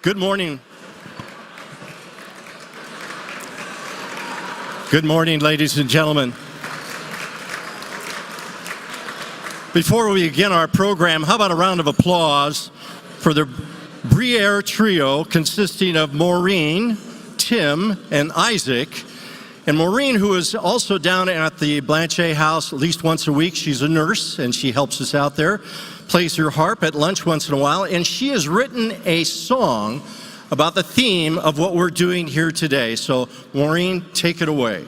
Good morning. Good morning, ladies and gentlemen. Before we begin our program, how about a round of applause for the Brunch trio consisting of Maureen, Tim, and Isaac. And Maureen, who is also down at the Blanchet house at least once a week, she's a nurse and she helps us out there, plays her harp at lunch once in a while, and she has written a song about the theme of what we're doing here today. So, Maureen, take it away.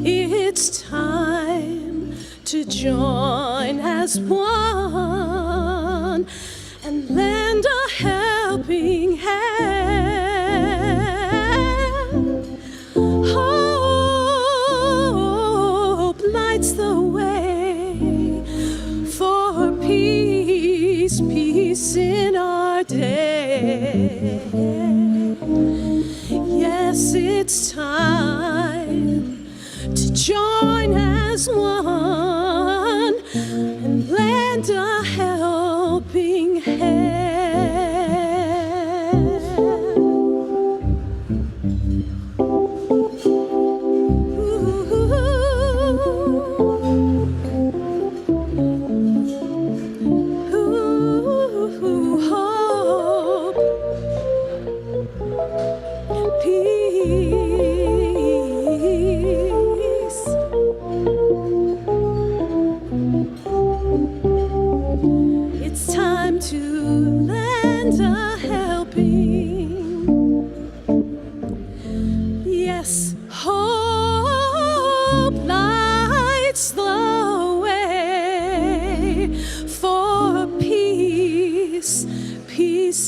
It's time to join as one and lend a helping hand. Hope lights the way for peace, peace in our day. Yes, it's time to join as one and lend a helping hand.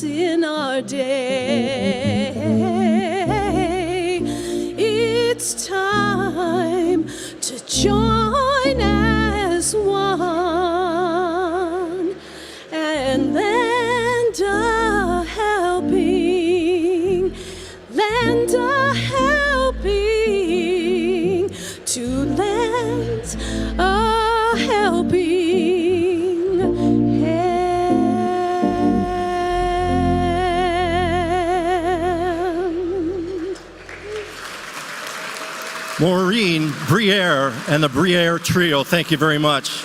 In our day, it's time to join as one and lend a helping, to lend a helping hand. Maureen, Brunch, and the Brunch trio, thank you very much.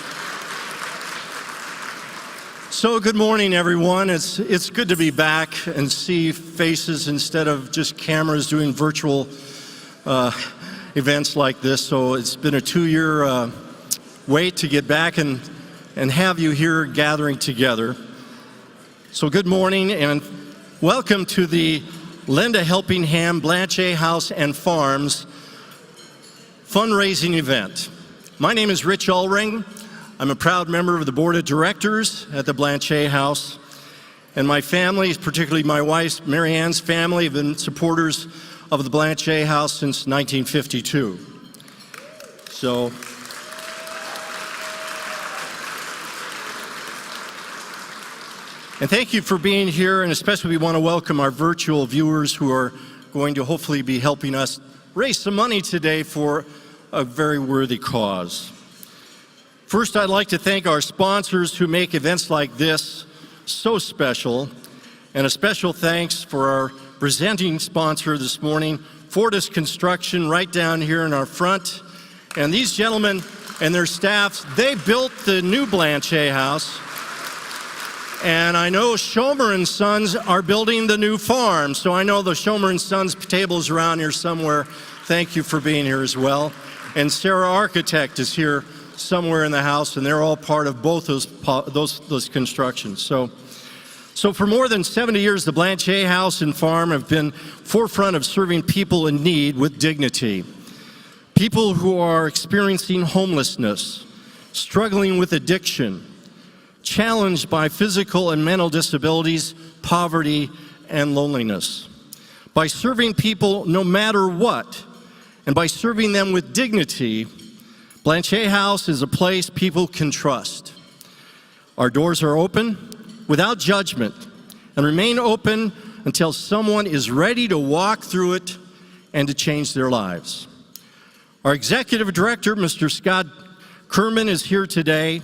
So good morning, everyone. It's good to be back and see faces instead of just cameras doing virtual events like this. So it's been a 2-year wait to get back and have you here gathering together. So good morning and welcome to the Lend a Helping Hand Blanchet House and Farms fundraising event. My name is Rich Ulring. I'm a proud member of the board of directors at the Blanchet House, and my family, particularly my wife, Mary Ann's family, have been supporters of the Blanchet House since 1952. So, and thank you for being here, and especially we want to welcome our virtual viewers who are going to hopefully be helping us raise some money today for a very worthy cause. First, I'd like to thank our sponsors who make events like this so special, and a special thanks for our presenting sponsor this morning, Fortis Construction, right down here in our front. And these gentlemen and their staffs, they built the new Blanchet house. And I know Schomer and Sons are building the new farm, so I know the Schomer and Sons table is around here somewhere. Thank you for being here as well. And Sarah Architect is here somewhere in the house, and they're all part of both those constructions. So for more than 70 years, the Blanchet House and Farm have been forefront of serving people in need with dignity. People who are experiencing homelessness, struggling with addiction, challenged by physical and mental disabilities, poverty, and loneliness. By serving people no matter what, and by serving them with dignity, Blanchet House is a place people can trust. Our doors are open without judgment and remain open until someone is ready to walk through it and to change their lives. Our executive director, Mr. Scott Kerman, is here today.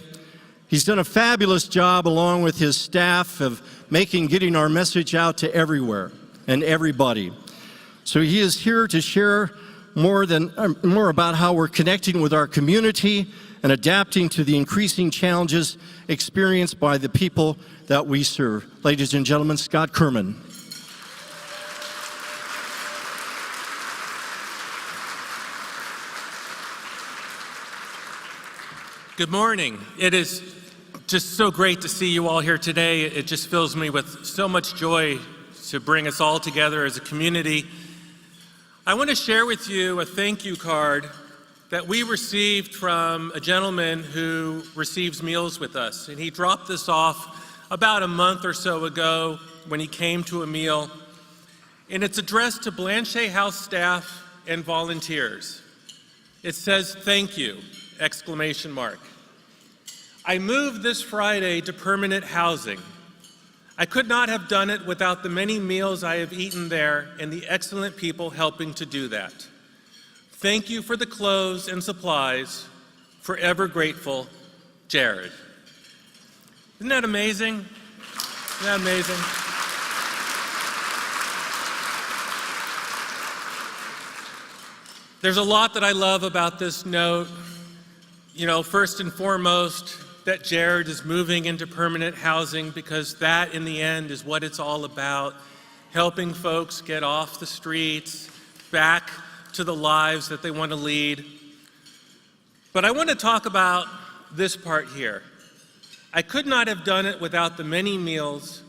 He's done a fabulous job along with his staff of getting our message out to everywhere and everybody. So he is here to share more about how we're connecting with our community and adapting to the increasing challenges experienced by the people that we serve. Ladies and gentlemen, Scott Kerman. Good morning. It is just so great to see you all here today. It just fills me with so much joy to bring us all together as a community. I want to share with you a thank you card that we received from a gentleman who receives meals with us. And he dropped this off about a month or so ago when he came to a meal. And it's addressed to Blanchet House staff and volunteers. It says, "Thank you!" exclamation mark. "I moved this Friday to permanent housing. I could not have done it without the many meals I have eaten there and the excellent people helping to do that. Thank you for the clothes and supplies. Forever grateful, Jared." Isn't that amazing? Isn't that amazing? There's a lot that I love about this note. You know, first and foremost, that Jared is moving into permanent housing, because that, in the end, is what it's all about, helping folks get off the streets, back to the lives that they want to lead. But I want to talk about this part here. I could not have done it without the many meals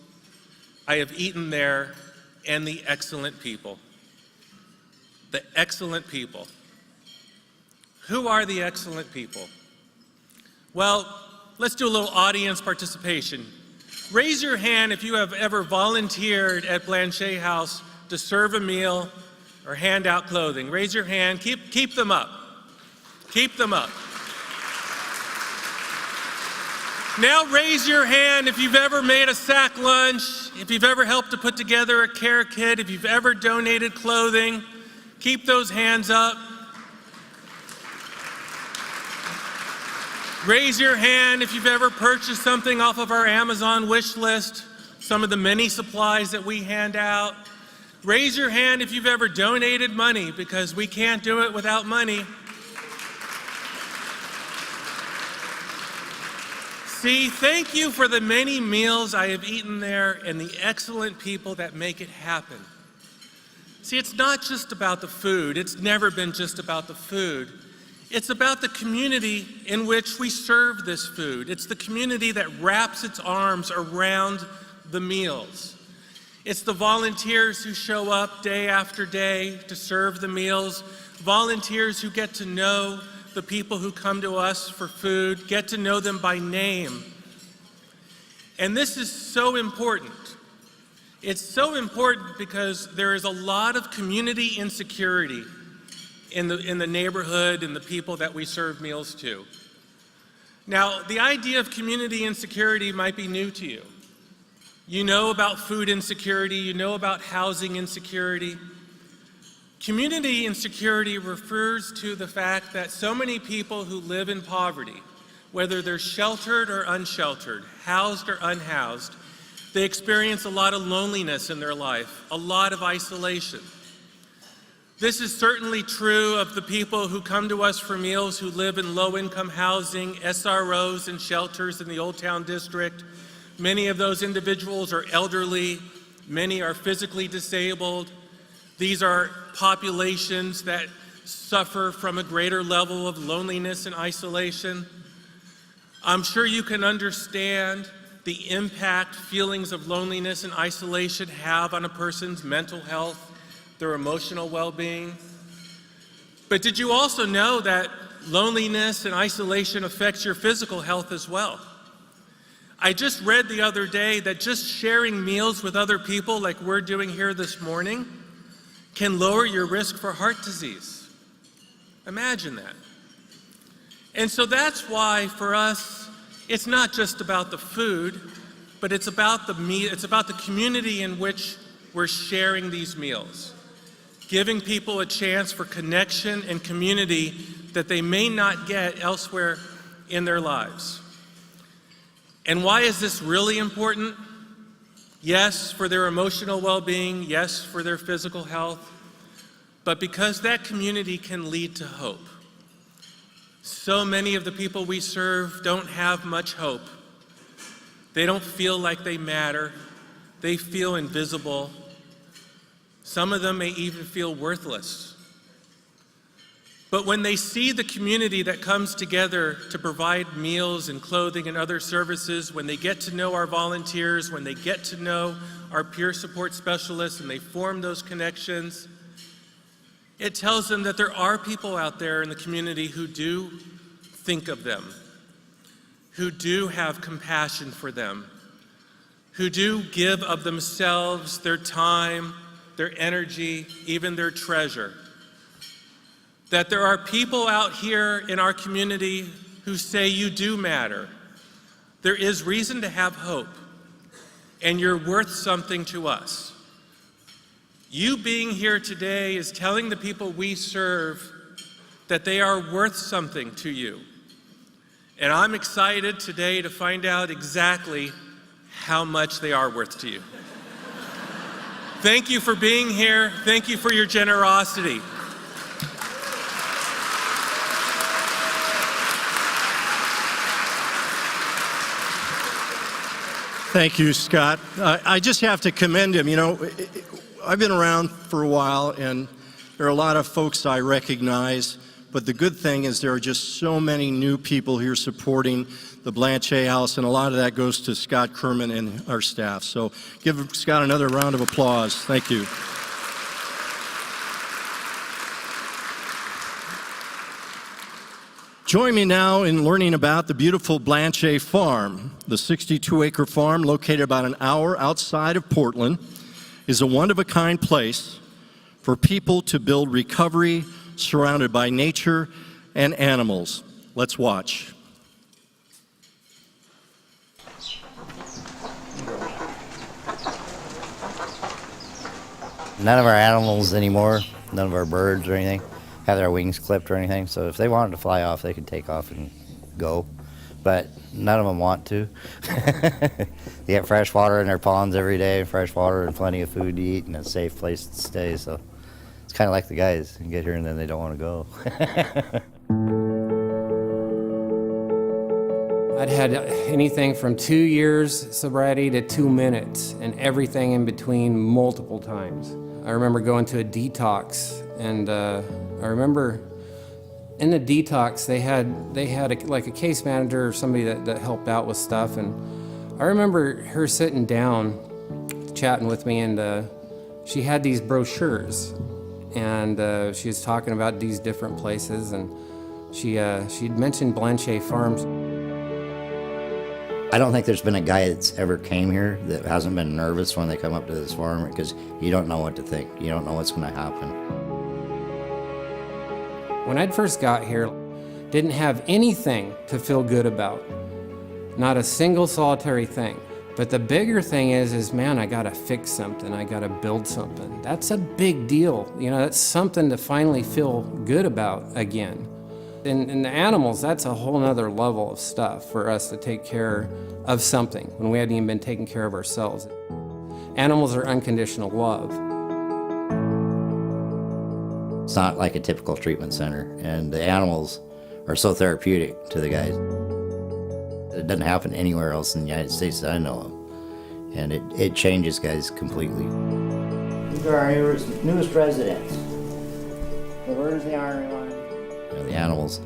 I have eaten there and the excellent people. The excellent people. Who are the excellent people? Well, let's do a little audience participation. Raise your hand if you have ever volunteered at Blanchet House to serve a meal or hand out clothing. Raise your hand. Keep them up. Keep them up. Now raise your hand if you've ever made a sack lunch, if you've ever helped to put together a care kit, if you've ever donated clothing. Keep those hands up. Raise your hand if you've ever purchased something off of our Amazon wish list, some of the many supplies that we hand out. Raise your hand if you've ever donated money, because we can't do it without money. See, thank you for the many meals I have eaten there and the excellent people that make it happen. See, it's not just about the food. It's never been just about the food. It's about the community in which we serve this food. It's the community that wraps its arms around the meals. It's the volunteers who show up day after day to serve the meals, volunteers who get to know the people who come to us for food, get to know them by name. And this is so important. It's so important because there is a lot of community insecurity in the neighborhood and the people that we serve meals to. Now, the idea of community insecurity might be new to you. You know about food insecurity, you know about housing insecurity. Community insecurity refers to the fact that so many people who live in poverty, whether they're sheltered or unsheltered, housed or unhoused, they experience a lot of loneliness in their life, a lot of isolation. This is certainly true of the people who come to us for meals who live in low-income housing, SROs, and shelters in the Old Town District, Many of those individuals are elderly, many are physically disabled. These are populations that suffer from a greater level of loneliness and isolation. I'm sure you can understand the impact feelings of loneliness and isolation have on a person's mental health, their emotional well-being. But did you also know that loneliness and isolation affects your physical health as well? I just read the other day that just sharing meals with other people like we're doing here this morning can lower your risk for heart disease. Imagine that. And so that's why for us, it's not just about the food, but it's about the community in which we're sharing these meals, giving people a chance for connection and community that they may not get elsewhere in their lives. And why is this really important? Yes, for their emotional well-being, yes, for their physical health, but because that community can lead to hope. So many of the people we serve don't have much hope. They don't feel like they matter. They feel invisible. Some of them may even feel worthless. But when they see the community that comes together to provide meals and clothing and other services, when they get to know our volunteers, when they get to know our peer support specialists and they form those connections, it tells them that there are people out there in the community who do think of them, who do have compassion for them, who do give of themselves, their time, their energy, even their treasure. That there are people out here in our community who say you do matter. There is reason to have hope, and you're worth something to us. You being here today is telling the people we serve that they are worth something to you. And I'm excited today to find out exactly how much they are worth to you. Thank you for being here. Thank you for your generosity. Thank you, Scott. I just have to commend him. You know, I've been around for a while, and there are a lot of folks I recognize, but the good thing is there are just so many new people here supporting the Blanchet House, and a lot of that goes to Scott Kerman and our staff. So give Scott another round of applause. Thank you. Join me now in learning about the beautiful Blanchet Farm. The 62-acre farm, located about an hour outside of Portland, is a one-of-a-kind place for people to build recovery surrounded by nature and animals. Let's watch. None of our animals anymore, none of our birds or anything, have their wings clipped or anything. So if they wanted to fly off, they could take off and go. But none of them want to. They get fresh water in their ponds every day, fresh water and plenty of food to eat and a safe place to stay. So it's kind of like the guys. You get here and then they don't want to go. I'd had anything from 2 years sobriety to 2 minutes and everything in between multiple times. I remember going to a detox, and I remember in the detox they had like a case manager or somebody that helped out with stuff, and I remember her sitting down chatting with me, and she had these brochures, and she was talking about these different places, and she'd mentioned Blanchet Farms. I don't think there's been a guy that's ever came here that hasn't been nervous when they come up to this farm, because you don't know what to think. You don't know what's going to happen. When I'd first got here, didn't have anything to feel good about. Not a single solitary thing. But the bigger thing is man, I gotta fix something. I gotta build something. That's a big deal. You know, that's something to finally feel good about again. In the animals, that's a whole nother level of stuff for us to take care of something when we hadn't even been taking care of ourselves. Animals are unconditional love. It's not like a typical treatment center, and the animals are so therapeutic to the guys. The doesn't happen anywhere else in the United States that I know of. And it changes guys completely. These are our newest residents. Where's the iron line? You know, the animals,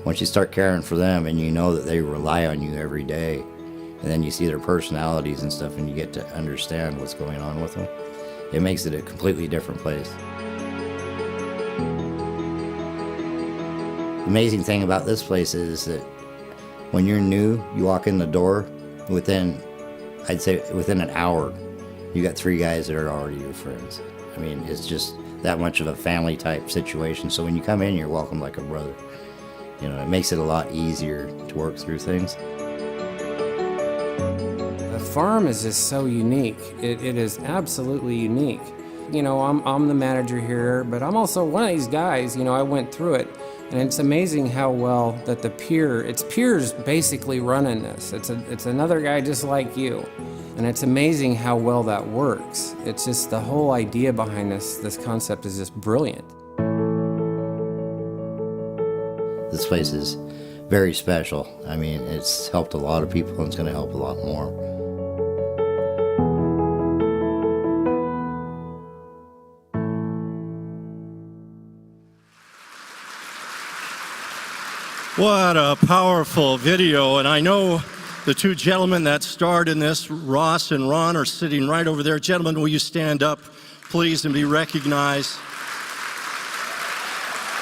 once you start caring for them and you know that they rely on you every day, and then you see their personalities and stuff and you get to understand what's going on with them, it makes it a completely different place. The amazing thing about this place is that when you're new, you walk in the door, I'd say within an hour, you got 3 guys that are already your friends. I mean, it's just that much of a family type situation. So when you come in, you're welcomed like a brother. You know, it makes it a lot easier to work through things. The farm is just so unique. It is absolutely unique. You know, I'm the manager here, but I'm also one of these guys. You know, I went through it, and it's amazing how well that it's peers basically running this. It's another guy just like you, and it's amazing how well that works. It's just the whole idea behind this concept is just brilliant. This place is very special. I mean, it's helped a lot of people and it's going to help a lot more. What a powerful video. And I know the 2 gentlemen that starred in this, Ross and Ron, are sitting right over there. Gentlemen, will you stand up, please, and be recognized?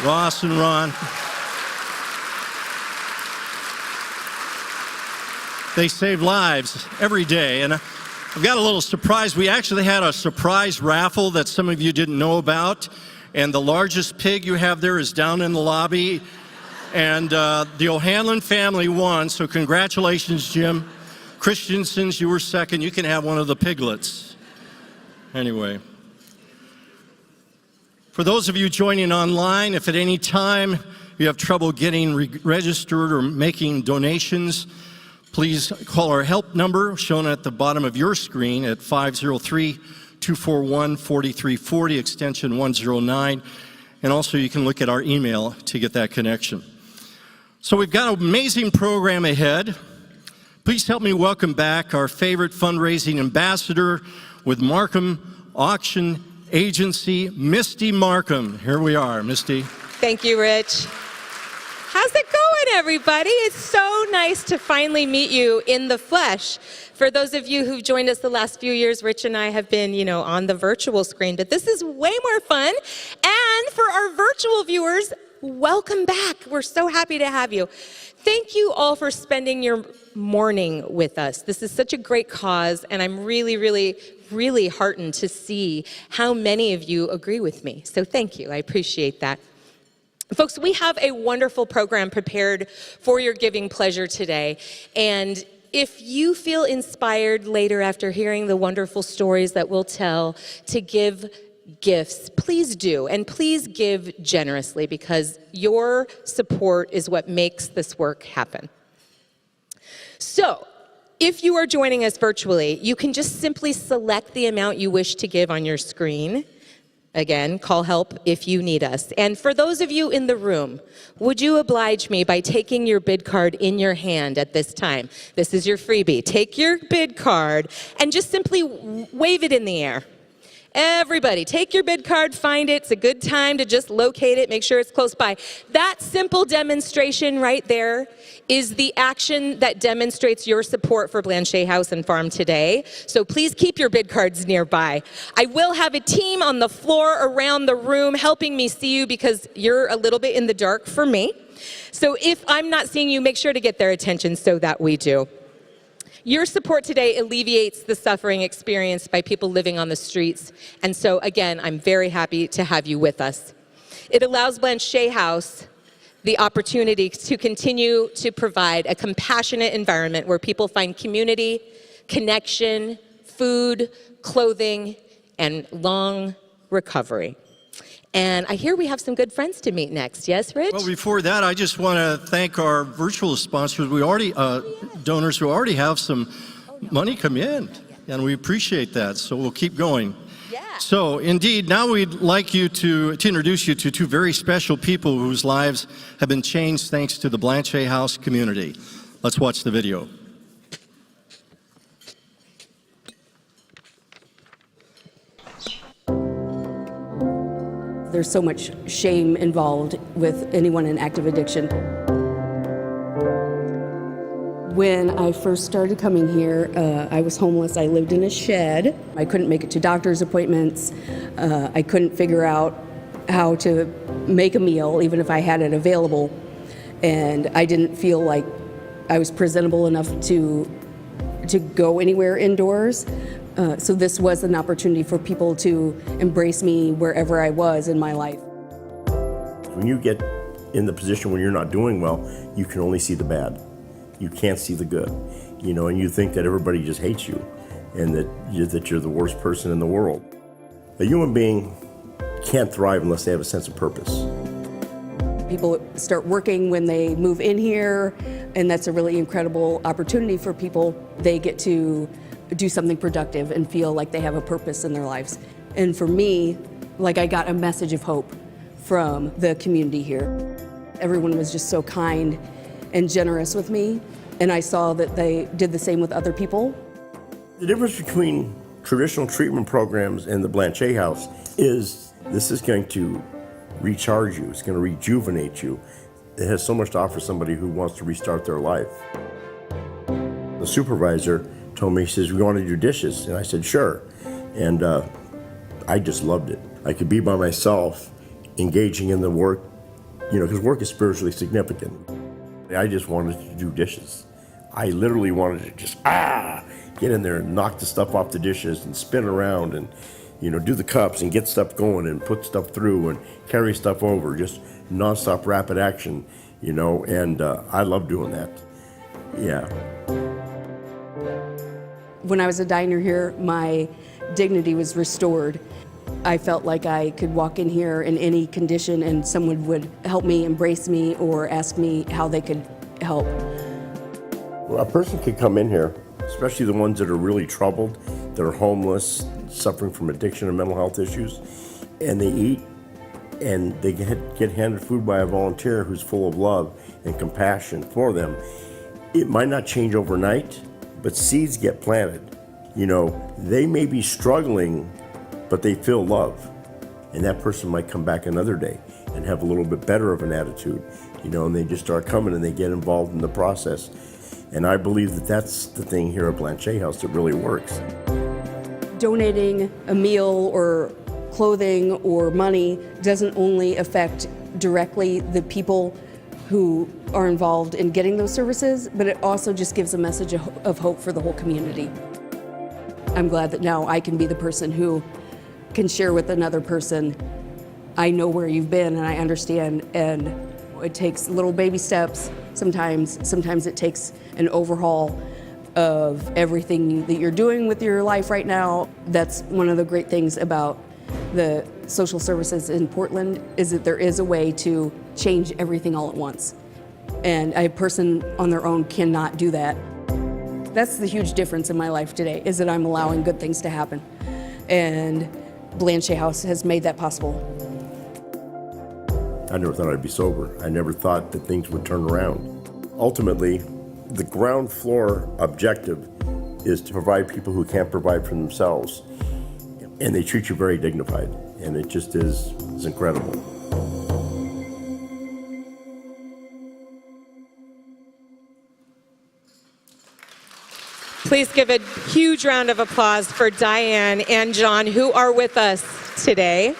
Ross and Ron. They save lives every day. And I've got a little surprise. We actually had a surprise raffle that some of you didn't know about. And the largest pig you have there is down in the lobby. And the O'Hanlon family won, so congratulations, Jim. Christensen's, you were second. You can have one of the piglets. Anyway. For those of you joining online, if at any time you have trouble getting registered or making donations, please call our help number shown at the bottom of your screen at 503-241-4340, extension 109. And also you can look at our email to get that connection. So we've got an amazing program ahead. Please help me welcome back our favorite fundraising ambassador with Markham Auction Agency, Misty Markham. Here we are, Misty. Thank you, Rich. How's it going, everybody? It's so nice to finally meet you in the flesh. For those of you who've joined us the last few years, Rich and I have been, on the virtual screen, but this is way more fun. And for our virtual viewers, welcome back. We're so happy to have you. Thank you all for spending your morning with us. This is such a great cause, and I'm really, really, really heartened to see how many of you agree with me. So thank you. I appreciate that. Folks, we have a wonderful program prepared for your giving pleasure today. And if you feel inspired later after hearing the wonderful stories that we'll tell to give gifts, please do. And please give generously, because your support is what makes this work happen. So, if you are joining us virtually, you can just simply select the amount you wish to give on your screen. Again, call help if you need us. And for those of you in the room, would you oblige me by taking your bid card in your hand at this time? This is your freebie. Take your bid card and just simply wave it in the air. Everybody, take your bid card, find it. It's a good time to just locate it, make sure it's close by. That simple demonstration right there is the action that demonstrates your support for Blanchet House and Farm today. So please keep your bid cards nearby. I will have a team on the floor around the room helping me see you, because you're a little bit in the dark for me. So if I'm not seeing you, make sure to get their attention so that we do. Your support today alleviates the suffering experienced by people living on the streets. And so, again, I'm very happy to have you with us. It allows Blanchet House the opportunity to continue to provide a compassionate environment where people find community, connection, food, clothing, and long recovery. And I hear we have some good friends to meet next. Yes, Rich? Well, before that, I just want to thank our virtual sponsors. We already, donors who already have some money come in, and we appreciate that. So we'll keep going. Yeah. So indeed, now we'd like you to introduce you to 2 very special people whose lives have been changed thanks to the Blanchet House community. Let's watch the video. There's so much shame involved with anyone in active addiction. When I first started coming here, I was homeless. I lived in a shed. I couldn't make it to doctor's appointments. I couldn't figure out how to make a meal, even if I had it available. And I didn't feel like I was presentable enough to go anywhere indoors. So this was an opportunity for people to embrace me wherever I was in my life. When you get in the position when you're not doing well, you can only see the bad. You can't see the good, and you think that everybody just hates you and that you're the worst person in the world. A human being can't thrive unless they have a sense of purpose. People start working when they move in here, and that's a really incredible opportunity for people. They get to do something productive and feel like they have a purpose in their lives. And for me, like, I got a message of hope from the community here. Everyone was just so kind and generous with me, and I saw that they did the same with other people. The difference between traditional treatment programs and the Blanchet House is this is going to recharge you. It's going to rejuvenate you. It has so much to offer somebody who wants to restart their life. The supervisor told me, he says, "We want to do dishes." And I said, "Sure." And I just loved it. I could be by myself, engaging in the work, because work is spiritually significant. I just wanted to do dishes. I literally wanted to just, get in there and knock the stuff off the dishes and spin around and, do the cups and get stuff going and put stuff through and carry stuff over, just nonstop rapid action, and I love doing that. Yeah. When I was a diner here, my dignity was restored. I felt like I could walk in here in any condition and someone would help me, embrace me, or ask me how they could help. Well, a person could come in here, especially the ones that are really troubled, that are homeless, suffering from addiction and mental health issues, and they eat and they get handed food by a volunteer who's full of love and compassion for them. It might not change overnight, but seeds get planted. They may be struggling, but they feel love. And that person might come back another day and have a little bit better of an attitude, and they just start coming and they get involved in the process. And I believe that that's the thing here at Blanchet House that really works. Donating a meal or clothing or money doesn't only affect directly the people who are involved in getting those services, but it also just gives a message of hope for the whole community. I'm glad that now I can be the person who can share with another person, I know where you've been and I understand, and it takes little baby steps. Sometimes it takes an overhaul of everything that you're doing with your life right now. That's one of the great things about the social services in Portland, is that there is a way to change everything all at once. And a person on their own cannot do that. That's the huge difference in my life today, is that I'm allowing good things to happen. And Blanchet House has made that possible. I never thought I'd be sober. I never thought that things would turn around. Ultimately, the ground floor objective is to provide people who can't provide for themselves. And they treat you very dignified. And it just is incredible. Please give a huge round of applause for Diane and John, who are with us today.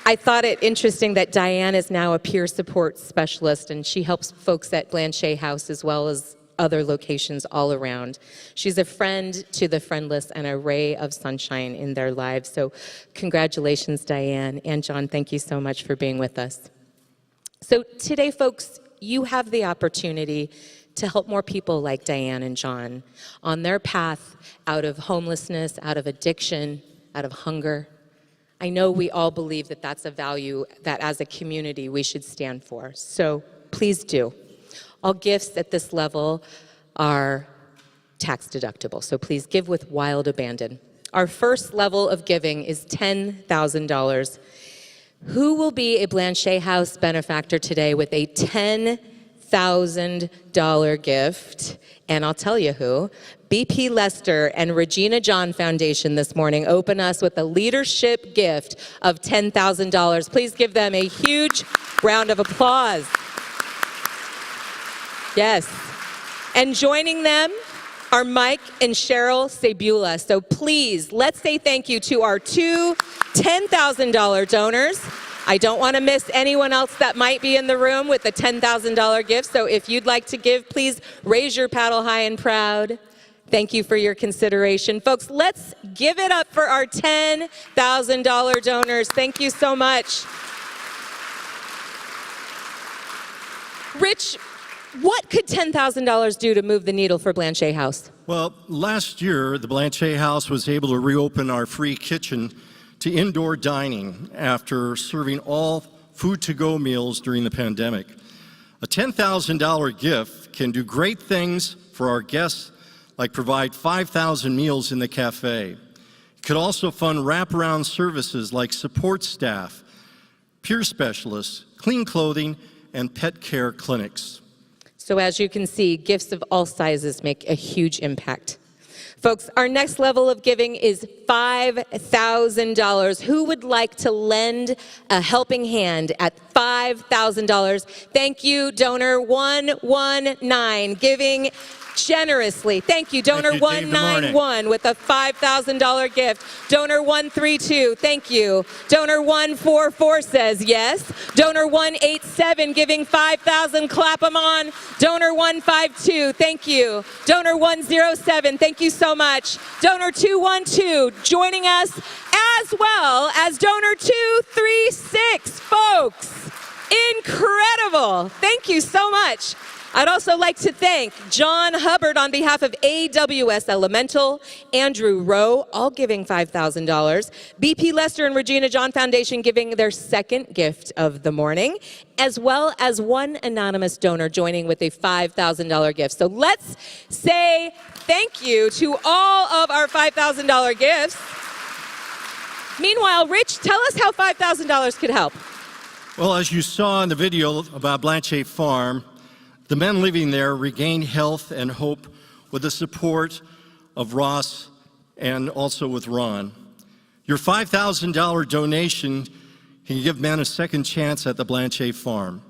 I thought it interesting that Diane is now a peer support specialist, and she helps folks at Blanchet House as well as other locations all around. She's a friend to the friendless and a ray of sunshine in their lives. So congratulations, Diane. And John, thank you so much for being with us. So today, folks, you have the opportunity to help more people like Diane and John on their path out of homelessness, out of addiction, out of hunger. I know we all believe that that's a value that as a community we should stand for. So please do. All gifts at this level are tax deductible, so please give with wild abandon. Our first level of giving is $10,000. Who will be a Blanchet House benefactor today with a $10,000 $10,000 gift. And I'll tell you who. BP Lester and Regina John Foundation this morning open us with a leadership gift of $10,000. Please give them a huge round of applause. Yes. And joining them are Mike and Cheryl Sebula. So please, let's say thank you to our two $10,000 donors. I don't want to miss anyone else that might be in the room with a $10,000 gift. So if you'd like to give, please raise your paddle high and proud. Thank you for your consideration. Folks, let's give it up for our $10,000 donors. Thank you so much. Rich, what could $10,000 do to move the needle for Blanchet House? Well, last year, the Blanchet House was able to reopen our free kitchen to indoor dining after serving all food-to-go meals during the pandemic. A $10,000 gift can do great things for our guests, like provide 5,000 meals in the cafe. It could also fund wraparound services like support staff, peer specialists, clean clothing, and pet care clinics. So as you can see, gifts of all sizes make a huge impact. Folks, our next level of giving is $5,000. Who would like to lend a helping hand at $5,000? Thank you, donor 119, giving generously. Thank you, donor 191 with a $5,000 gift. Donor 132, thank you. Donor 144 says yes. Donor 187 giving $5,000, clap them on. Donor 152, thank you. Donor 107, thank you so much. Donor 212 joining us, as well as donor 236, folks. Incredible. Thank you so much. I'd also like to thank John Hubbard on behalf of AWS Elemental, Andrew Rowe, all giving $5,000, BP Lester and Regina John Foundation giving their second gift of the morning, as well as one anonymous donor joining with a $5,000 gift. So let's say thank you to all of our $5,000 gifts. Meanwhile, Rich, tell us how $5,000 could help. Well, as you saw in the video about Blanchet Farm, the men living there regained health and hope with the support of Ross and also with Ron. Your $5,000 donation can give men a second chance at the Blanchet Farm.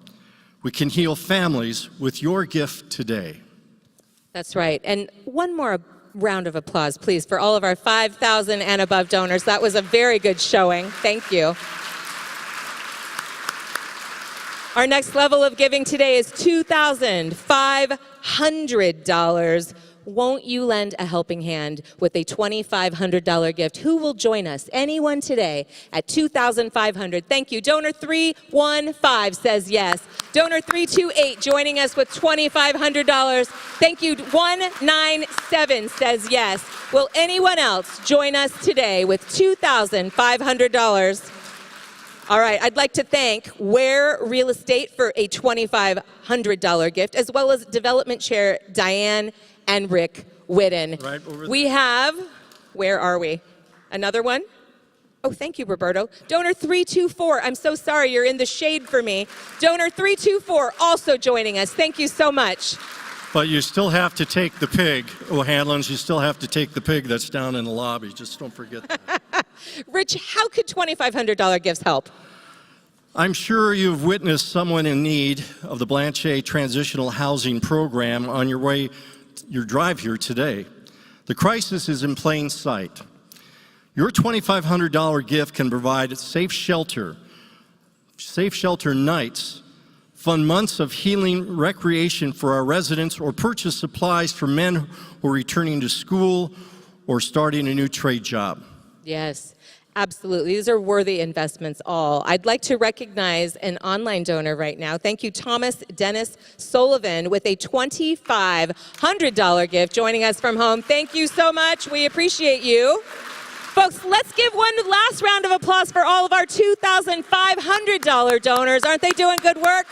We can heal families with your gift today. That's right. And one more round of applause, please, for all of our 5,000 and above donors. That was a very good showing. Thank you. Our next level of giving today is $2,500. Won't you lend a helping hand with a $2,500 gift? Who will join us? Anyone today at $2,500. Thank you. Donor 315 says yes. Donor 328 joining us with $2,500. Thank you. 197 says yes. Will anyone else join us today with $2,500? All right, I'd like to thank Ware Real Estate for a $2,500 gift, as well as Development Chair Diane and Rick Whitten. Right over there. We have, where are we? Another one? Oh, thank you, Roberto. Donor 324, I'm so sorry, you're in the shade for me. Donor 324 also joining us. Thank you so much. But you still have to take the pig, O'Hanlon's, you still have to take the pig that's down in the lobby. Just don't forget that. Rich, how could $2,500 gifts help? I'm sure you've witnessed someone in need of the Blanchet Transitional Housing Program on your drive here today. The crisis is in plain sight. Your $2,500 gift can provide safe shelter nights, fund months of healing recreation for our residents, or purchase supplies for men who are returning to school or starting a new trade job. Yes, absolutely. These are worthy investments all. I'd like to recognize an online donor right now. Thank you, Thomas Dennis Sullivan, with a $2,500 gift joining us from home. Thank you so much. We appreciate you. Folks, let's give one last round of applause for all of our $2,500 donors. Aren't they doing good work?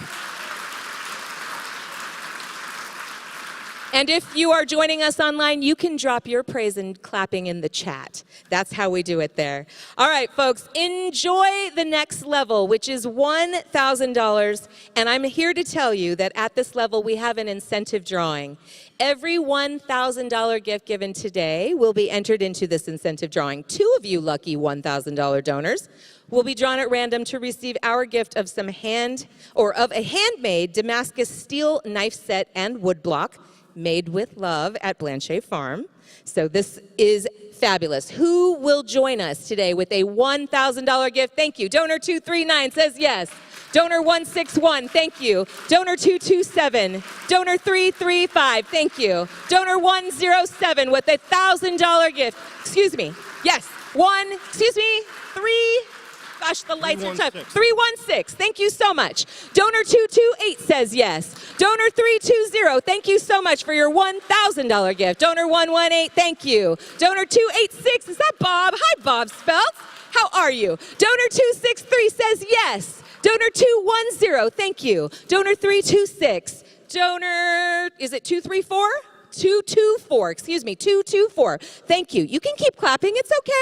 And if you are joining us online, you can drop your praise and clapping in the chat. That's how we do it there. All right, folks, enjoy the next level, which is $1,000. And I'm here to tell you that at this level, we have an incentive drawing. Every $1,000 gift given today will be entered into this incentive drawing. 2 of you lucky $1,000 donors will be drawn at random to receive our gift of a handmade Damascus steel knife set and woodblock made with love at Blanchet Farm. So this is fabulous. Who will join us today with a $1,000 gift? Thank you. Donor 239 says yes. Donor 161, thank you. Donor 227, donor 335, thank you. Donor 107 with a $1,000 gift. Excuse me. Yes. 3. Gosh, the lights are tough. 316, thank you so much. Donor 228 says yes. Donor 320, thank you so much for your $1,000 gift. Donor 118, thank you. Donor 286, is that Bob? Hi, Bob Speltz. How are you? Donor 263 says yes. Donor 210, thank you. Donor 326. Donor, is it 234? 224, excuse me, 224. Thank you. You can keep clapping, it's okay.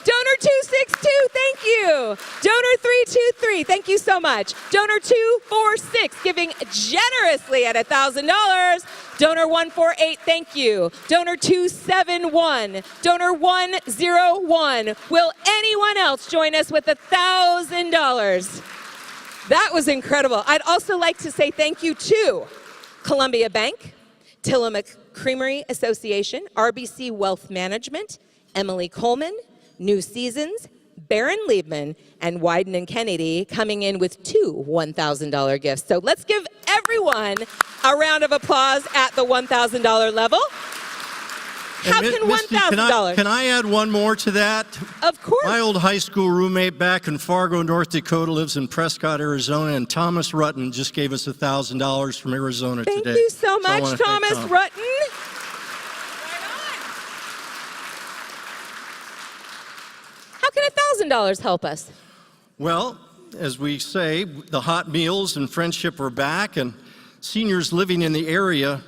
Donor 262, thank you. Donor 323, thank you so much. Donor 246, giving generously at $1,000. Donor 148, thank you. Donor 271, donor 101. Will anyone else join us with $1,000? That was incredible. I'd also like to say thank you to Columbia Bank, Tillamook Creamery Association, RBC Wealth Management, Emily Coleman, New Seasons, Baron Liebman, and Wyden and Kennedy coming in with 2 $1,000 gifts. So let's give everyone a round of applause at the $1,000 level. How can $1,000? Can I add one more to that? Of course. My old high school roommate back in Fargo, North Dakota, lives in Prescott, Arizona, and Thomas Rutten just gave us $1,000 from Arizona today. Thank you so much, Thomas Rutten. Right on. How can $1,000 help us? Well, as we say, the hot meals and friendship are back, and seniors living in the area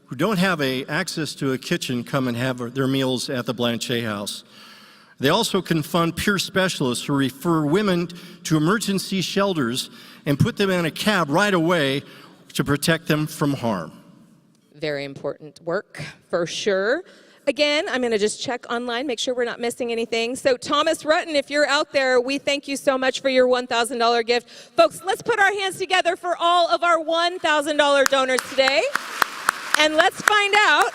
who don't have access to a kitchen come and have their meals at the Blanchet House. They also can fund peer specialists who refer women to emergency shelters and put them in a cab right away to protect them from harm. Very important work, for sure. Again, I'm going to just check online, make sure we're not missing anything. So Thomas Rutten, if you're out there, we thank you so much for your $1,000 gift. Folks, let's put our hands together for all of our $1,000 donors today. And let's find out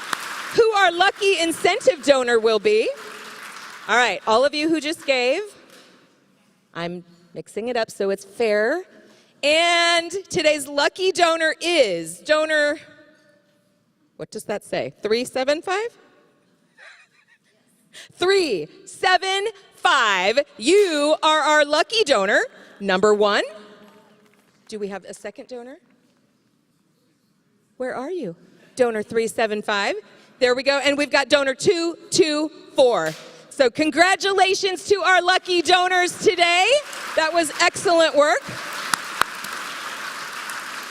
who our lucky incentive donor will be. All right, all of you who just gave, I'm mixing it up so it's fair. And today's lucky donor is donor, what does that say? 375? 375. You are our lucky donor, number 1. Do we have a second donor? Where are you? Donor 375. There we go. And we've got donor 224. So congratulations to our lucky donors today. That was excellent work.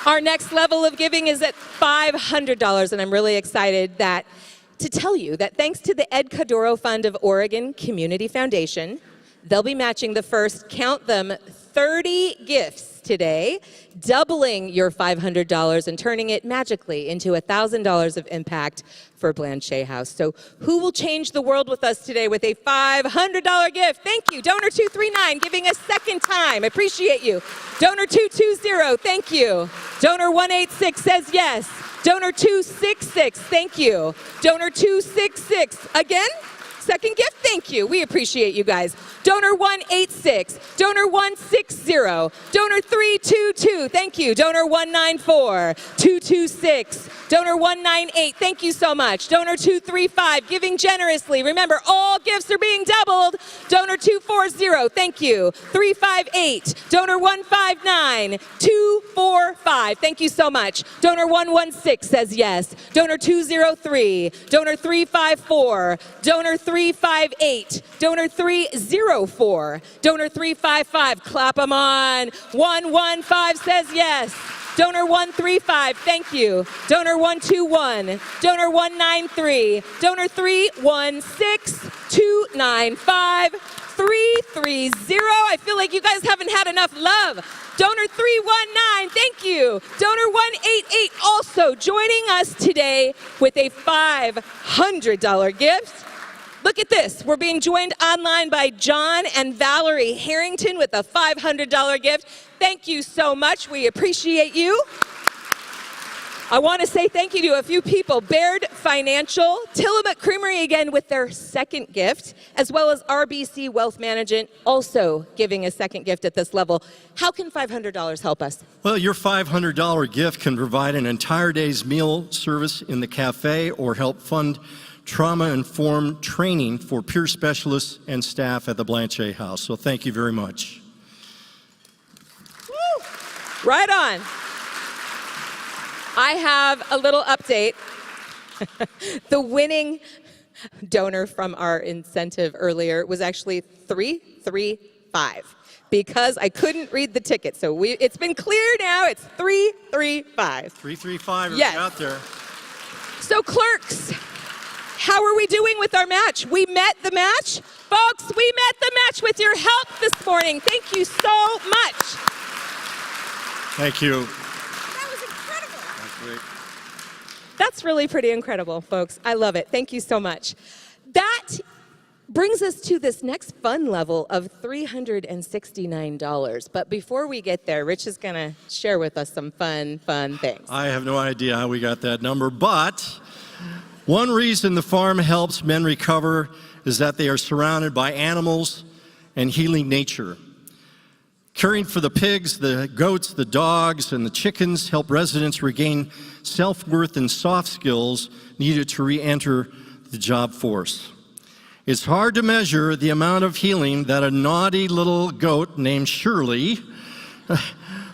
Our next level of giving is at $500, and I'm really excited to tell you that thanks to the Ed Codoro Fund of Oregon Community Foundation, they'll be matching the first, count them, 30 gifts today, doubling your $500 and turning it magically into $1,000 of impact for Blanchet House. So who will change the world with us today with a $500 gift? Thank you. Donor 239, giving a second time. Appreciate you. Donor 220, thank you. Donor 186 says yes. Donor 266, thank you. Donor 266, again? Second gift, thank you. We appreciate you guys. Donor 186, donor 160, donor 322, thank you. Donor 194, 226, donor 198, thank you so much. Donor 235, giving generously. Remember, all gifts are being doubled. Donor 240, thank you. 358, donor 159, 245, thank you so much. Donor 116 says yes. Donor 203, donor 354, donor 358, donor 304, donor 355, clap them on. 115 says yes. Donor 135, thank you. Donor 121, donor 193, donor 316, 295, 330. I feel like you guys haven't had enough love. Donor 319, thank you. Donor 188 also joining us today with a $500 gift. Look at this. We're being joined online by John and Valerie Harrington with a $500 gift. Thank you so much. We appreciate you. I want to say thank you to a few people. Baird Financial, Tillamook Creamery again with their second gift, as well as RBC Wealth Management also giving a second gift at this level. How can $500 help us? Well, your $500 gift can provide an entire day's meal service in the cafe or help fund trauma-informed training for peer specialists and staff at the Blanchet House. So thank you very much. Woo! Right on. I have a little update. The winning donor from our incentive earlier was actually 335 because I couldn't read the ticket. So it's been clear now. It's 335. 335 is yes. out there. So clerks, how are we doing with our match? We met the match. Folks, we met the match with your help this morning. Thank you so much. Thank you. That's really pretty incredible, folks. I love it. Thank you so much. That brings us to this next fun level of $369. But before we get there, Rich is going to share with us some fun things. I have no idea how we got that number, but one reason the farm helps men recover is that they are surrounded by animals and healing nature. Caring for the pigs, the goats, the dogs, and the chickens help residents regain self-worth and soft skills needed to re-enter the job force. It's hard to measure the amount of healing that a naughty little goat named Shirley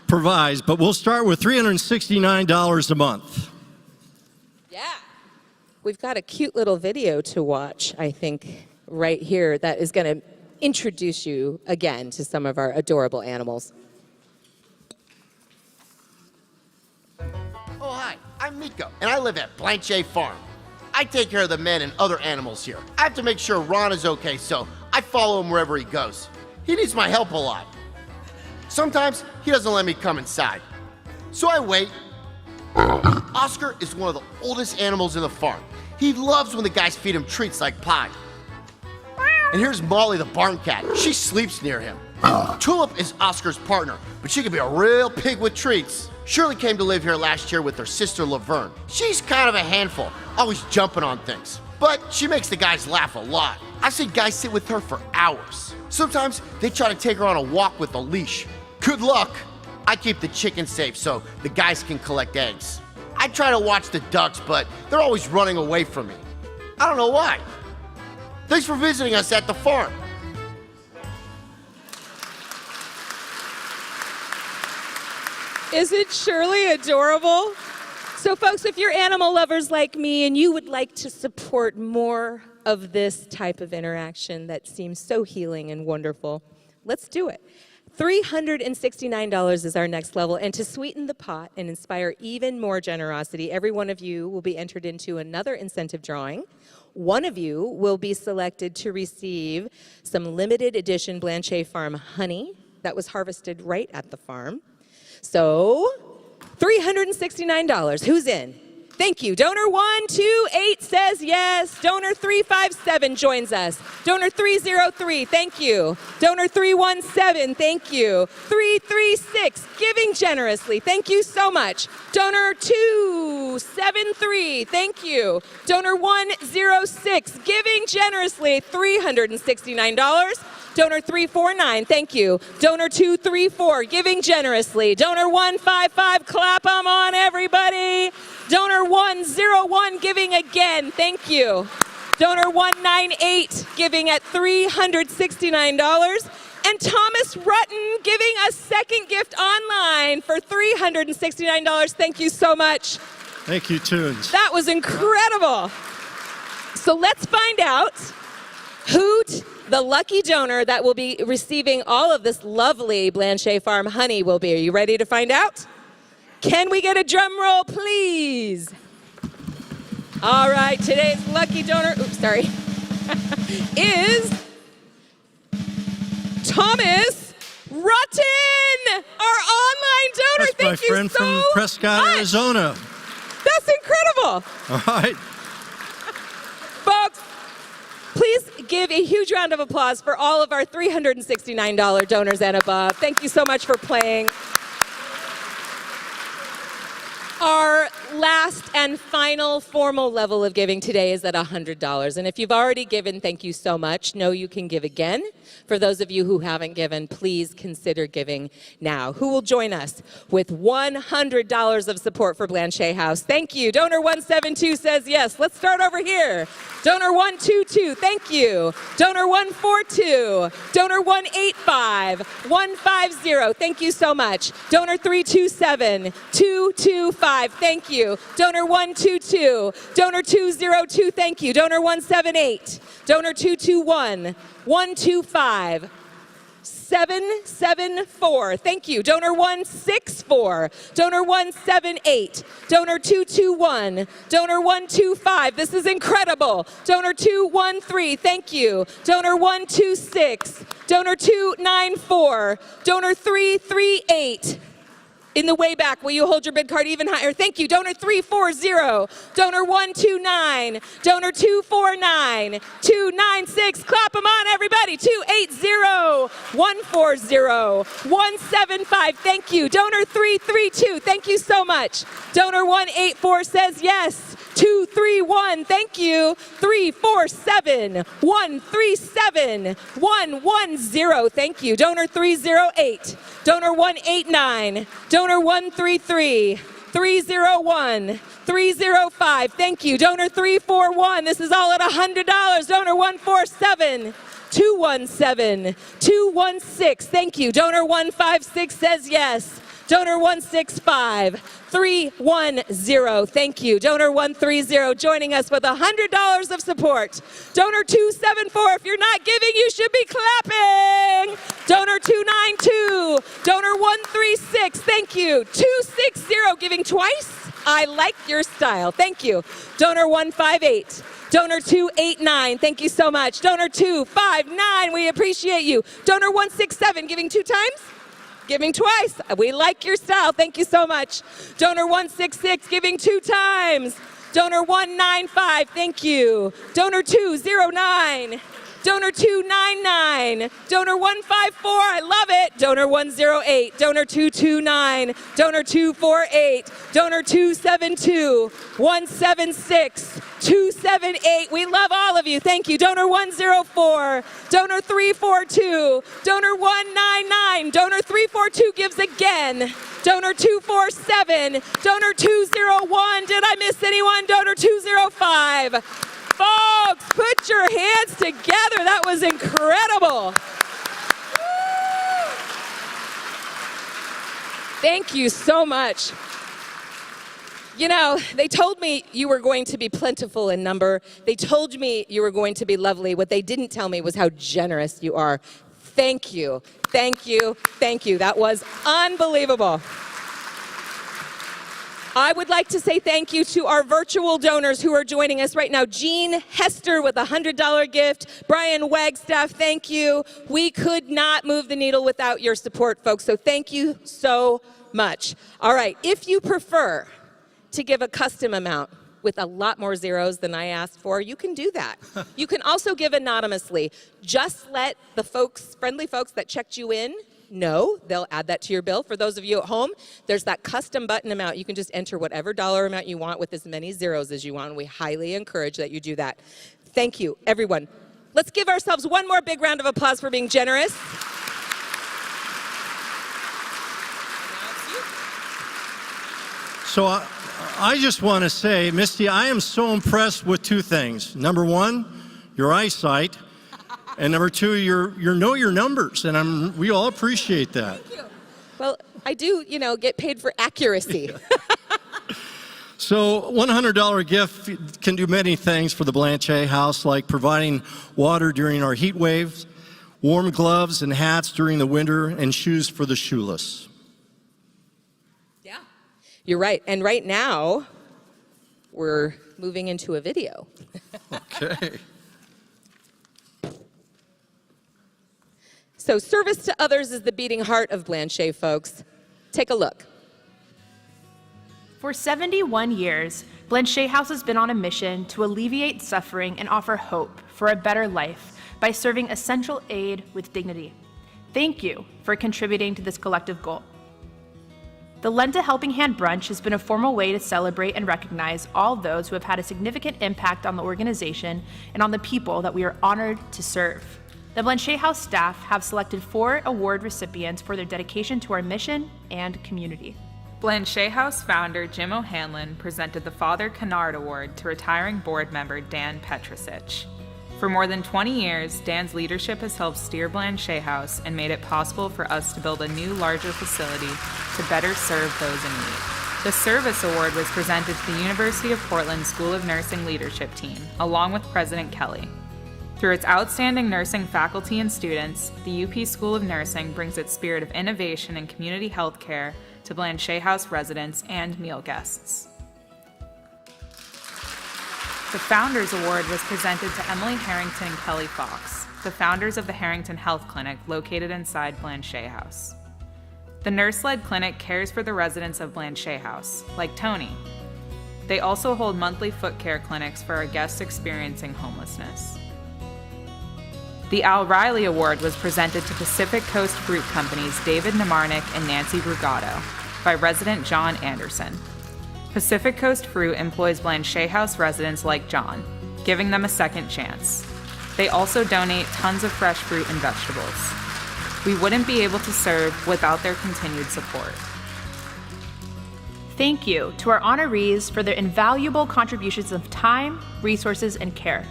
provides, but we'll start with $369 a month. Yeah. We've got a cute little video to watch, I think, right here that is going to introduce you again to some of our adorable animals. Oh, hi, I'm Miko, and I live at Blanchet Farm. I take care of the men and other animals here. I have to make sure Ron is okay, so I follow him wherever he goes. He needs my help a lot. Sometimes he doesn't let me come inside, so I wait. Oscar is one of the oldest animals in the farm. He loves when the guys feed him treats like pie. And here's Molly the barn cat. She sleeps near him. Tulip is Oscar's partner, but she can be a real pig with treats. Shirley came to live here last year with her sister Laverne. She's kind of a handful, always jumping on things. But she makes the guys laugh a lot. I've seen guys sit with her for hours. Sometimes they try to take her on a walk with a leash. Good luck. I keep the chickens safe so the guys can collect eggs. I try to watch the ducks, but they're always running away from me. I don't know why. Thanks for visiting us at the farm. Isn't Shirley adorable? So folks, if you're animal lovers like me and you would like to support more of this type of interaction that seems so healing and wonderful, let's do it. $369 is our next level, and to sweeten the pot and inspire even more generosity, every one of you will be entered into another incentive drawing. One of you will be selected to receive some limited edition Blanchet Farm honey that was harvested right at the farm. So, $369. Who's in? Thank you. Donor 128 says yes. Donor 357 joins us. Donor 303, thank you. Donor 317, thank you. 336, giving generously, thank you so much. Donor 273, thank you. Donor 106, giving generously, $369. Donor 349, thank you. Donor 234, giving generously. Donor 155, clap them on, everybody. Donor 101, giving again, thank you. Donor 198, giving at $369. And Thomas Rutten giving a second gift online for $369. Thank you so much. Thank you, Tunes. That was incredible. So let's find out who the lucky donor that will be receiving all of this lovely Blanchet Farm honey will be. Are you ready to find out? Can we get a drum roll, please? All right, today's lucky donor, is Thomas Rutten, our online donor. That's my Thank you friend so from Prescott, much. Arizona. That's incredible. All right. Folks, please give a huge round of applause for all of our $369 donors and above. Thank you so much for playing. Our last and final formal level of giving today is at $100. And if you've already given, thank you so much. Know you can give again. For those of you who haven't given, please consider giving now. Who will join us with $100 of support for Blanchet House? Thank you. Donor 172 says yes. Let's start over here. Donor 122, thank you. Donor 142. Donor 185. 150, thank you so much. Donor 327. 225, thank you. Donor 122. Donor 202, thank you. Donor 178. Donor 221. 125. 774, thank you. Donor 164, donor 178, donor 221, donor 125, this is incredible. Donor 213, thank you. Donor 126, donor 294, donor 338. In the way back, will you hold your bid card even higher? Thank you. Donor 340, donor 129, donor 249, 296. Clap them on, everybody. 280, 140, 175. Thank you. Donor 332. Thank you so much. Donor 184 says yes. 231, thank you. 347, 137, 110, thank you. Donor 308, donor 189, donor 133, 301, 305, thank you. Donor 341, this is all at $100. Donor 147, 217, 216, thank you. Donor 156 says yes. Donor 165, 310, thank you. Donor 130 joining us with $100 of support. Donor 274, if you're not giving, you should be clapping. Donor 292, donor 136, thank you. 260, giving twice. I like your style, thank you. Donor 158. Donor 289, thank you so much. Donor 259, we appreciate you. Donor 167, giving 2 times. Giving twice. We like your style. Thank you so much. Donor 166, giving 2 times. Donor 195, thank you. Donor 209. Donor 299. Donor 154, I love it. Donor 108. Donor 229. Donor 248. Donor 272. 176. 278. We love all of you. Thank you. Donor 104. Donor 342. Donor 199. Donor 342 gives again. Donor 247. Donor 201. Did I miss anyone? Donor 205. Folks, put your hands together. That was incredible. Thank you so much. You know, they told me you were going to be plentiful in number. They told me you were going to be lovely. What they didn't tell me was how generous you are. Thank you. Thank you. Thank you. That was unbelievable. I would like to say thank you to our virtual donors who are joining us right now. Jean Hester with a $100 gift. Brian Wagstaff, thank you. We could not move the needle without your support, folks, so thank you so much. All right, if you prefer to give a custom amount with a lot more zeros than I asked for, you can do that. You can also give anonymously. Just let the folks, friendly folks that checked you in, know. They'll add that to your bill. For those of you at home, there's that custom button amount. You can just enter whatever dollar amount you want with as many zeros as you want. We highly encourage that you do that. Thank you, everyone. Let's give ourselves one more big round of applause for being generous. So I just want to say, Misty, I am so impressed with 2 things. Number 1, your eyesight. And number 2, you know your numbers, and we all appreciate that. Thank you. Well, I do, get paid for accuracy. So $100 gift can do many things for the Blanchet House, like providing water during our heat waves, warm gloves and hats during the winter, and shoes for the shoeless. Yeah. You're right. And right now, we're moving into a video. Okay. So service to others is the beating heart of Blanchet, folks. Take a look. For 71 years, Blanchet House has been on a mission to alleviate suffering and offer hope for a better life by serving essential aid with dignity. Thank you for contributing to this collective goal. The Lend a Helping Hand Brunch has been a formal way to celebrate and recognize all those who have had a significant impact on the organization and on the people that we are honored to serve. The Blanchet House staff have selected 4 award recipients for their dedication to our mission and community. Blanchet House founder Jim O'Hanlon presented the Father Kennard Award to retiring board member Dan Petrusich. For more than 20 years, Dan's leadership has helped steer Blanchet House and made it possible for us to build a new, larger facility to better serve those in need. The Service Award was presented to the University of Portland School of Nursing leadership team, along with President Kelly. Through its outstanding nursing faculty and students, the UP School of Nursing brings its spirit of innovation and community health care to Blanchet House residents and meal guests. The Founders Award was presented to Emily Harrington and Kelly Fox, the founders of the Harrington Health Clinic located inside Blanchet House. The nurse-led clinic cares for the residents of Blanchet House, like Tony. They also hold monthly foot care clinics for our guests experiencing homelessness. The Al Riley Award was presented to Pacific Coast Fruit Company's David Namarnik and Nancy Brugado by resident John Anderson. Pacific Coast Fruit employs Blanchet House residents like John, giving them a second chance. They also donate tons of fresh fruit and vegetables. We wouldn't be able to serve without their continued support. Thank you to our honorees for their invaluable contributions of time, resources, and care.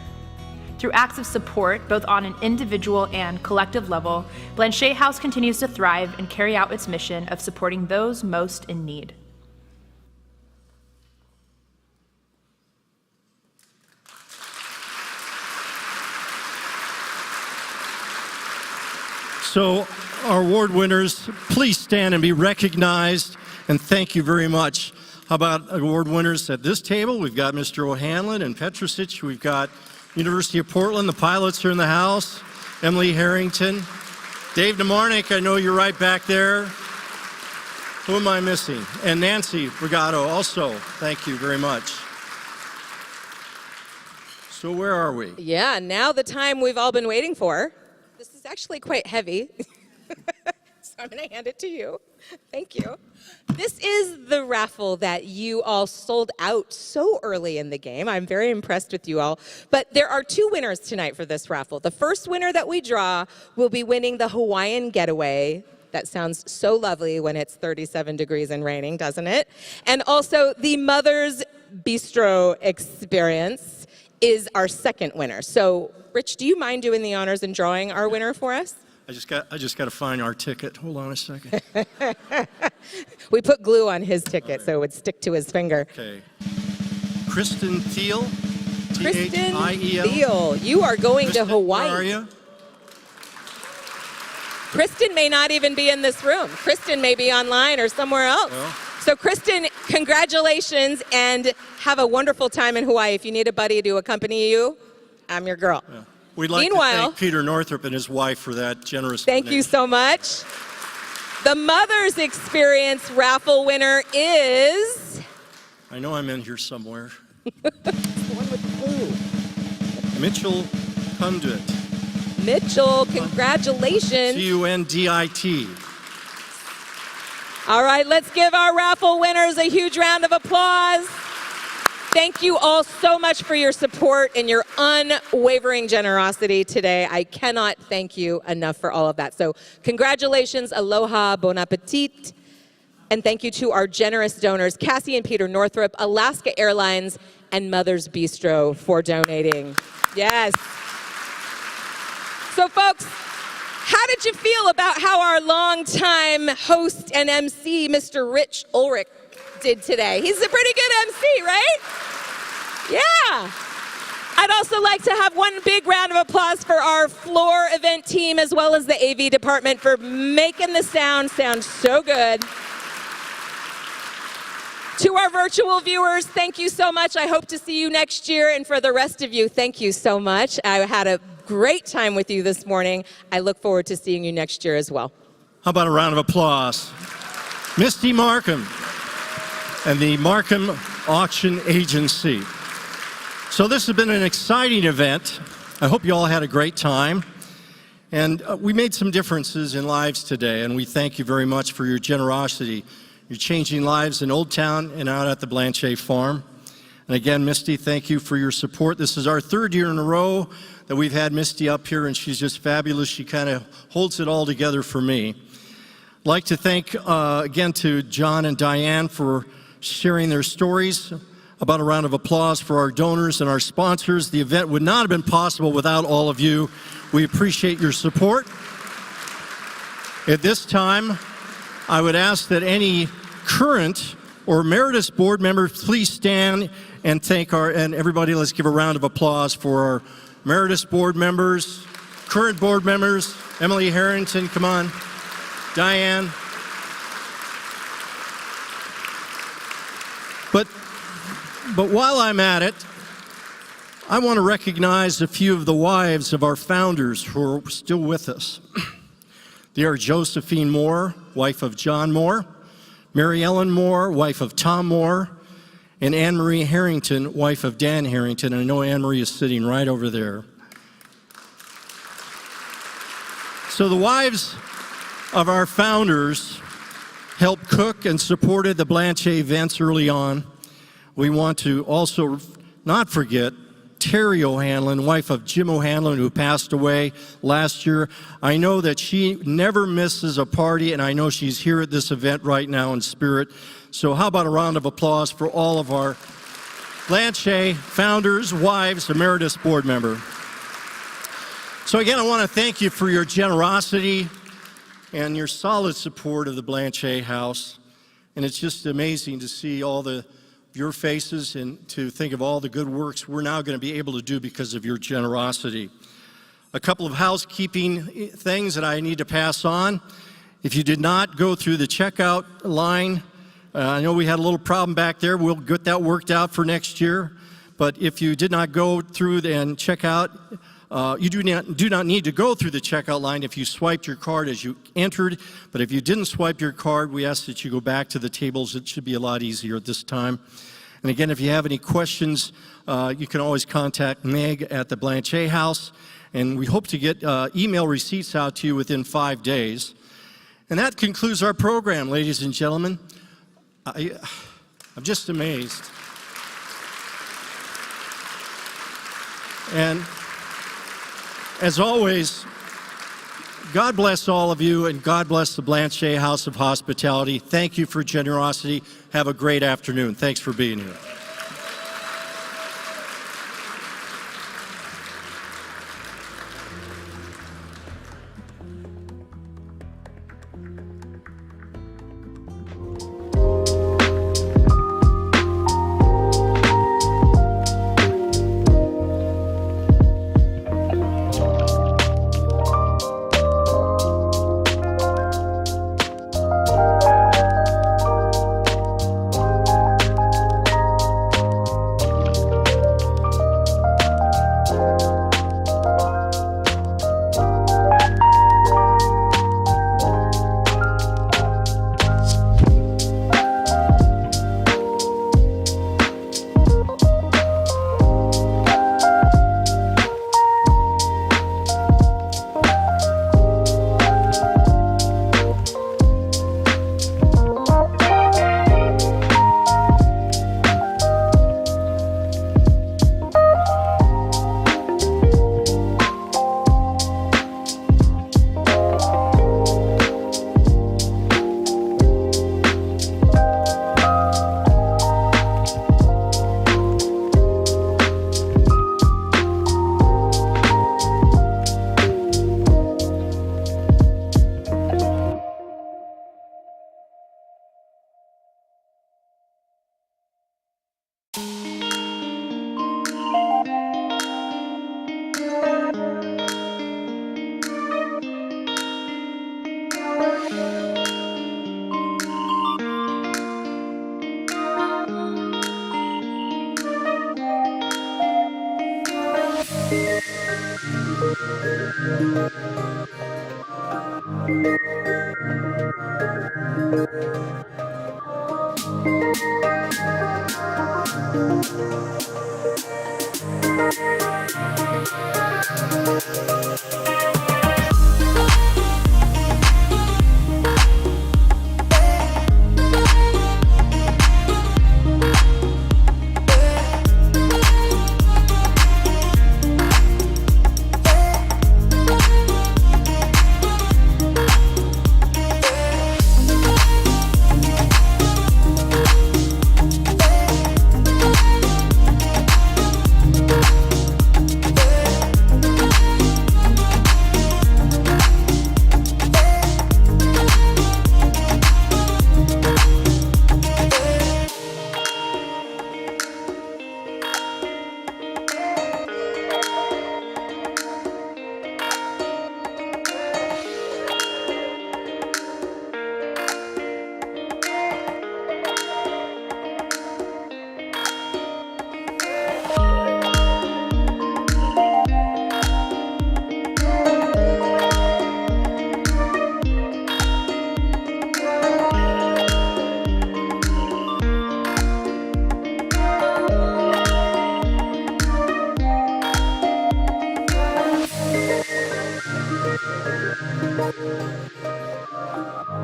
Through acts of support, both on an individual and collective level, Blanchet House continues to thrive and carry out its mission of supporting those most in need. So, our award winners, please stand and be recognized, and thank you very much. How about award winners at this table? We've got Mr. O'Hanlon and Petrusich. We've got University of Portland, the pilots are in the house. Emily Harrington. Dave Namarnik, I know you're right back there. Who am I missing? And Nancy Brugado also. Thank you very much. So where are we? Yeah, now the time we've all been waiting for. This is actually quite heavy. So I'm going to hand it to you. Thank you. This is the raffle that you all sold out so early in the game. I'm very impressed with you all. But there are 2 winners tonight for this raffle. The first winner that we draw will be winning the Hawaiian Getaway. That sounds so lovely when it's 37 degrees and raining, doesn't it? And also the Mother's Bistro Experience is our second winner. So, Rich, do you mind doing the honors and drawing our winner for us? I just got to find our ticket. Hold on a second. We put glue on his ticket so it would stick to his finger. Okay. Kristen Thiel. Kristen Thiel. Thiel, you are going Kristen, to Hawaii. Where are you? Kristen may not even be in this room. Kristen may be online or somewhere else. Well. So Kristen, congratulations and have a wonderful time in Hawaii. If you need a buddy to accompany you, I'm your girl. Yeah. We'd like to thank Peter Northrup and his wife for that generous Thank you so much. The Mother's Experience raffle winner is... I know I'm in here somewhere. The one with the blue. Mitchell Conduit. Mitchell, congratulations. C-U-N-D-I-T. All right, let's give our raffle winners a huge round of applause. Thank you all so much for your support and your unwavering generosity today. I cannot thank you enough for all of that. So congratulations, aloha, bon appetit. And thank you to our generous donors, Cassie and Peter Northrup, Alaska Airlines, and Mother's Bistro for donating. Yes. So folks, how did you feel about how our longtime host and MC, Mr. Rich Ulrich, did today? He's a pretty good MC, right? Yeah. I'd also like to have one big round of applause for our floor event team as well as the AV department for making the sound so good. To our virtual viewers, thank you so much. I hope to see you next year. And for the rest of you, thank you so much. I had a great time with you this morning. I look forward to seeing you next year as well. How about a round of applause? Misty Markham and the Markham Auction Agency. So this has been an exciting event. I hope you all had a great time. And we made some differences in lives today, and we thank you very much for your generosity. You're changing lives in Old Town and out at the Blanchet Farm. And again, Misty, thank you for your support. This is our third year in a row that we've had Misty up here, and she's just fabulous. She kind of holds it all together for me. I'd like to thank again to John and Diane for sharing their stories. About a round of applause for our donors and our sponsors. The event would not have been possible without all of you. We appreciate your support. At this time, I would ask that any current or emeritus board members please stand and thank and everybody, let's give a round of applause for our emeritus board members, current board members. Emily Harrington, come on. Diane. But while I'm at it, I want to recognize a few of the wives of our founders who are still with us. They are Josephine Moore, wife of John Moore, Mary Ellen Moore, wife of Tom Moore, and Anne Marie Harrington, wife of Dan Harrington. And I know Anne Marie is sitting right over there. So the wives of our founders helped cook and supported the Blanchet events early on. We want to also not forget Terry O'Hanlon, wife of Jim O'Hanlon, who passed away last year. I know that she never misses a party, and I know she's here at this event right now in spirit. So how about a round of applause for all of our Blanchet founders, wives, emeritus board member. So again, I want to thank you for your generosity and your solid support of the Blanchet House. And it's just amazing to see all your faces and to think of all the good works we're now going to be able to do because of your generosity. A couple of housekeeping things that I need to pass on. If you did not go through the checkout line, I know we had a little problem back there. We'll get that worked out for next year. But if you did not go through and check out, you do not need to go through the checkout line if you swiped your card as you entered. But if you didn't swipe your card, we ask that you go back to the tables. It should be a lot easier at this time. And again, if you have any questions, you can always contact Meg at the Blanchet House. And we hope to get email receipts out to you within 5 days. And that concludes our program, ladies and gentlemen. I'm just amazed. And as always, God bless all of you, and God bless the Blanchet House of Hospitality. Thank you for generosity. Have a great afternoon. Thanks for being here.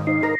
Thank